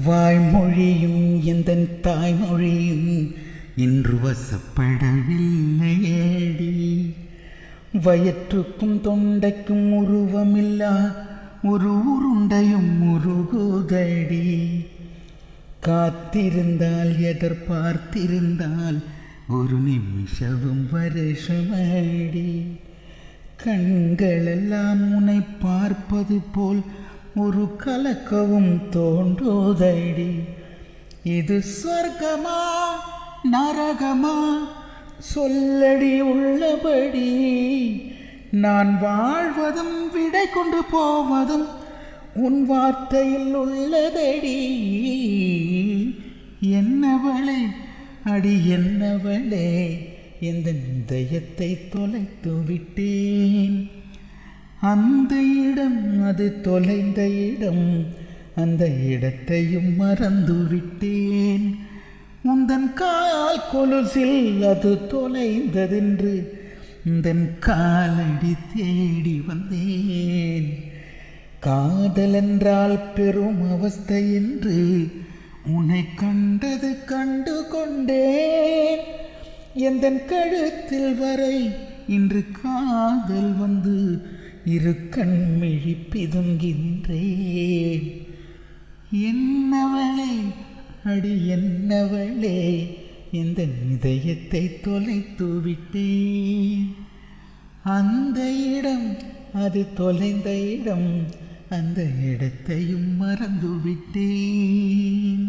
வாய்மொழியும் எந்தன் தாய்மொழியும் இன்று வசப்படவில்லையேடி. வயிற்றுக்கும் தொண்டைக்கும் உருவமில்லா ஒரு உருண்டையும் உருகுதடி. காத்திருந்தால் எதிர்பார்த்திருந்தால் ஒரு நிமிஷமும் வருஷமடி. கண்களெல்லாம் உன்னை பார்ப்பது போல் ஒரு கலக்கவும் தோன்றுதடி. இது சொர்க்கமா நரகமா சொல்லடி உள்ளபடி. நான் வாழ்வதும் விடை கொண்டு போவதும் உன் வார்த்தையில் உள்ளதடி. என்னவளே அடி என்னவளே, இந்த இதயத்தை தொலைத்து விட்டேன். அந்த இடம் அது தொலைந்த இடம், அந்த இடத்தையும் மறந்து விட்டேன். உந்தன் கால் கொலுசில் அது தொலைந்ததென்று உந்தன் காலடி தேடி வந்தேன். காதல் என்றால் பெரும் அவஸ்தை என்று உன்னை கண்டது கண்டு கொண்டேன். எந்தன் கழுத்தில் வரை இன்று காதல் வந்து இரு கண்மிழி பிதுங்கின்றேன். என்னவளே அடி என்னவளே, இந்த இதயத்தை தொலைத்து விட்டேன். அந்த இடம் அது தொலைந்த இடம், அந்த இடத்தையும் மறந்து விட்டேன்.